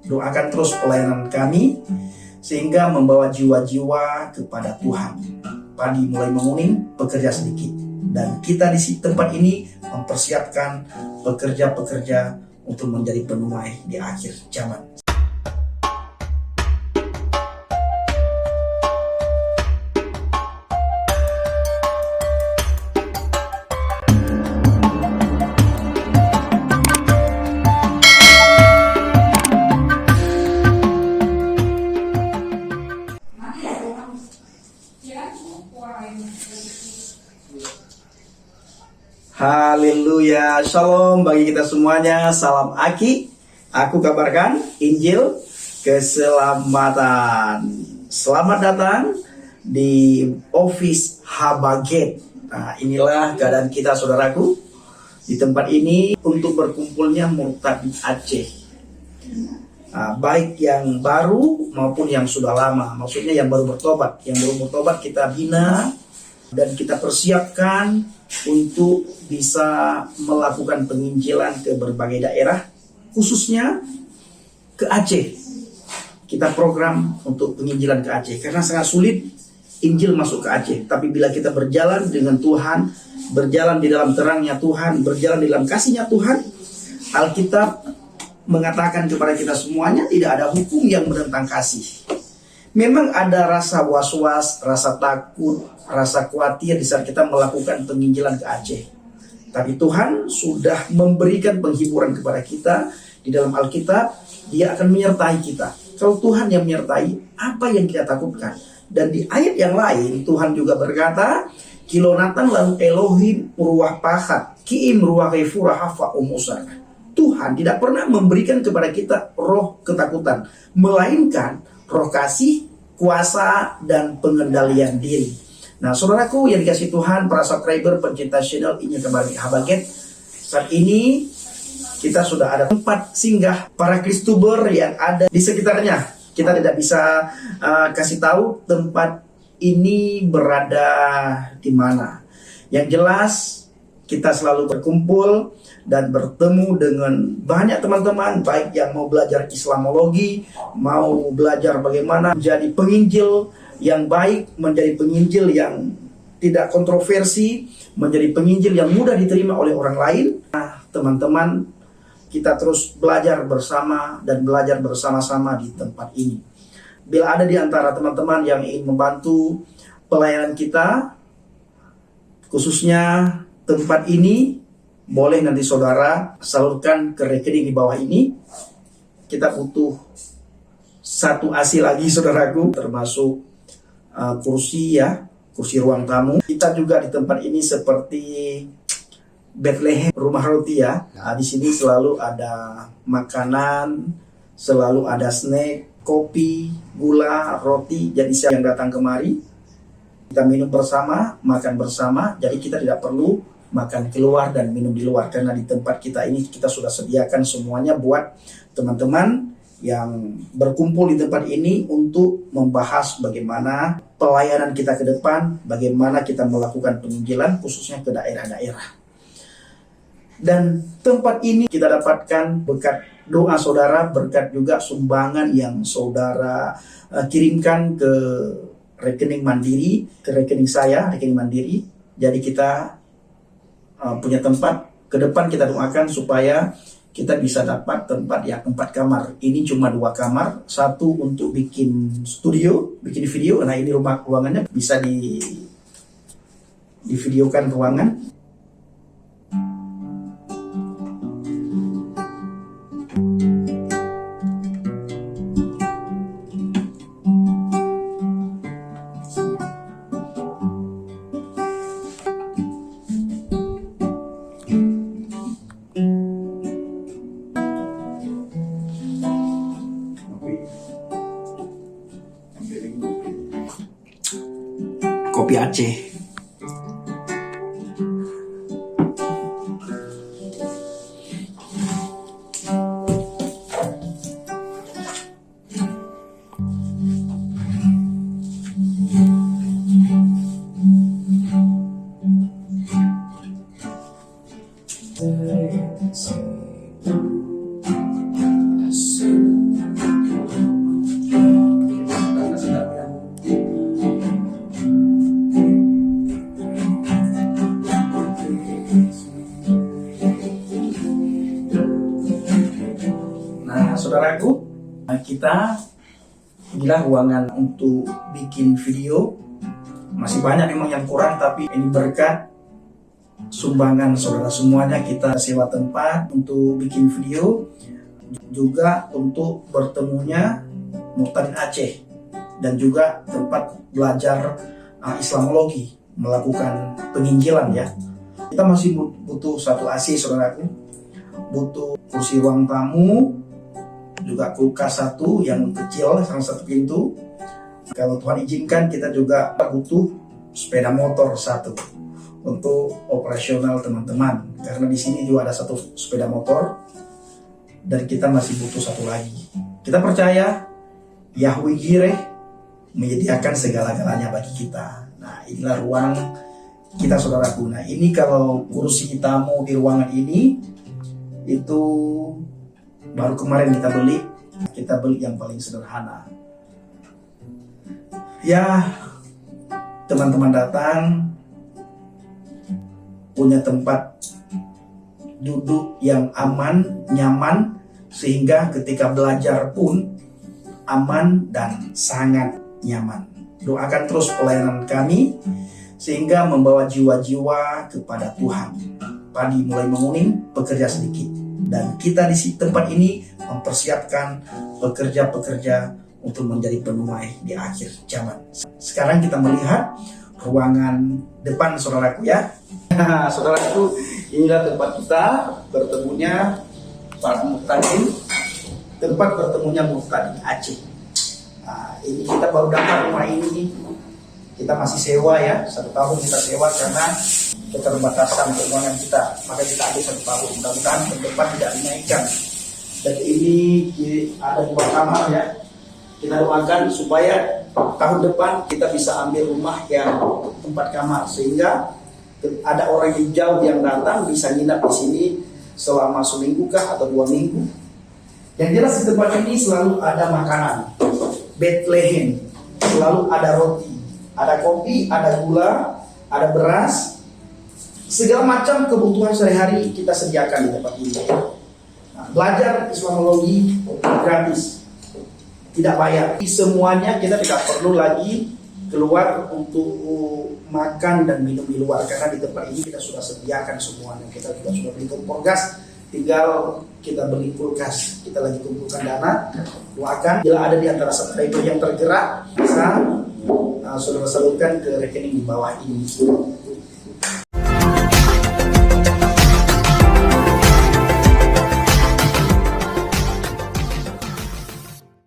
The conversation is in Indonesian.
Doakan terus pelayanan kami sehingga membawa jiwa-jiwa kepada Tuhan. Padi mulai menguning, pekerja sedikit. Dan kita di tempat ini mempersiapkan pekerja-pekerja untuk menjadi penuai di akhir zaman. Haleluya, shalom bagi kita semuanya, salam Aki. Aku kabarkan Injil keselamatan. Selamat datang di office Habaget. Nah, inilah keadaan kita saudaraku di tempat ini untuk berkumpulnya murtad di Aceh. Baik yang baru maupun yang sudah lama, maksudnya yang baru bertobat. Yang baru bertobat kita bina dan kita persiapkan untuk bisa melakukan penginjilan ke berbagai daerah, khususnya ke Aceh. Kita program untuk penginjilan ke Aceh karena sangat sulit Injil masuk ke Aceh. Tapi bila kita berjalan dengan Tuhan, berjalan di dalam terangnya Tuhan, berjalan di dalam kasihnya Tuhan, Alkitab mengatakan kepada kita semuanya tidak ada hukum yang menentang kasih. Memang ada rasa was-was, rasa takut, rasa khawatir di saat kita melakukan penginjilan ke Aceh. Tapi Tuhan sudah memberikan penghiburan kepada kita di dalam Alkitab. Dia akan menyertai kita. Kalau Tuhan yang menyertai, apa yang kita takutkan? Dan di ayat yang lain Tuhan juga berkata, Kilonatan lalu Elohim ruah pahat, kiim ruah refurah hafa umusa. Tuhan tidak pernah memberikan kepada kita roh ketakutan, melainkan roh kasih, kuasa, dan pengendalian diri. Nah, saudaraku yang dikasih Tuhan, para subscriber, pencinta channel Injil Habaget, saat ini kita sudah ada tempat singgah para Kristuber yang ada di sekitarnya. Kita tidak bisa kasih tahu tempat ini berada di mana. Yang jelas, kita selalu berkumpul dan bertemu dengan banyak teman-teman, baik yang mau belajar Islamologi, mau belajar bagaimana menjadi penginjil yang baik, menjadi penginjil yang tidak kontroversi, menjadi penginjil yang mudah diterima oleh orang lain. Nah, teman-teman, kita terus belajar bersama dan belajar bersama-sama di tempat ini. Bila ada di antara teman-teman yang ingin membantu pelayanan kita, khususnya tempat ini, boleh nanti saudara salurkan ke rekening di bawah ini. Kita butuh satu AC lagi saudaraku, termasuk kursi ruang tamu. Kita juga di tempat ini seperti Bethlehem rumah roti ya. Nah, di sini selalu ada makanan, selalu ada snack, kopi, gula, roti. Jadi siapa yang datang kemari, kita minum bersama, makan bersama. Jadi kita tidak perlu makan keluar dan minum di luar, karena di tempat kita ini kita sudah sediakan semuanya buat teman-teman yang berkumpul di tempat ini untuk membahas bagaimana pelayanan kita ke depan, bagaimana kita melakukan penginjilan khususnya ke daerah-daerah. Dan tempat ini kita dapatkan berkat doa saudara, berkat juga sumbangan yang saudara kirimkan ke rekening mandiri, ke rekening saya, rekening mandiri. Jadi kita punya tempat. Ke depan kita doakan supaya kita bisa dapat tempat yang 4 kamar. Ini cuma 2 kamar, satu untuk bikin studio, bikin video. Nah, ini ruangannya bisa di videokan ruangan. Kopi Aceh. Nah, saudaraku, kita inilah ruangan untuk bikin video. Masih banyak memang yang kurang, tapi ini berkat sumbangan saudara semuanya. Kita sewa tempat untuk bikin video, juga untuk bertemunya Muhtadin Aceh, dan juga tempat belajar Islamologi, melakukan penginjilan ya. Kita masih butuh satu AC, saudaraku, butuh kursi ruang tamu, juga kulkas satu yang kecil, salah satu pintu. Kalau Tuhan izinkan, kita juga butuh sepeda motor satu untuk operasional teman-teman, karena di sini juga ada satu sepeda motor, dan kita masih butuh satu lagi. Kita percaya Yahweh Jireh menyediakan segala-galanya bagi kita. Nah, inilah ruang kita, saudaraku. Nah, ini kalau kursi tamu di ruangan ini itu baru kemarin kita beli. Kita beli yang paling sederhana. Ya, teman-teman datang punya tempat duduk yang aman, nyaman, sehingga ketika belajar pun aman dan sangat nyaman. Doakan terus pelayanan kami sehingga membawa jiwa-jiwa kepada Tuhan. Padi mulai menguning, pekerja sedikit. Dan kita di tempat ini mempersiapkan pekerja-pekerja untuk menjadi penuai di akhir zaman. Sekarang kita melihat ruangan depan, saudaraku ya. Saudaraku, inilah tempat kita bertemunya Pak Muhtadin, tempat bertemunya Muhtadin Aceh. Nah, ini kita baru dapat rumah ini. Kita masih sewa ya, 1 tahun kita sewa karena keterbatasan keuangan kita. Maka kita ambil 1 tahun. Mudah-mudahan ke depan tidak dinaikkan. Dan ini ada 2 kamar ya. Kita doakan supaya tahun depan kita bisa ambil rumah yang 4 kamar, sehingga ada orang yang jauh yang datang bisa nginap di sini selama seminggu kah atau 2 minggu. Yang jelas di tempat ini selalu ada makanan, Bethlehem, selalu ada roti, ada kopi, ada gula, ada beras, segala macam kebutuhan sehari-hari kita sediakan di tempat ini. Nah, belajar Islamologi gratis, tidak bayar. Semuanya kita tidak perlu lagi keluar untuk makan dan minum di luar, karena di tempat ini kita sudah sediakan semuanya. Kita juga sudah beli kompor gas, tinggal kita beli kulkas. Kita lagi kumpulkan dana. Doakan bila ada di antara subscriber yang tergerak, bisa saudara salurkan ke rekening di bawah ini.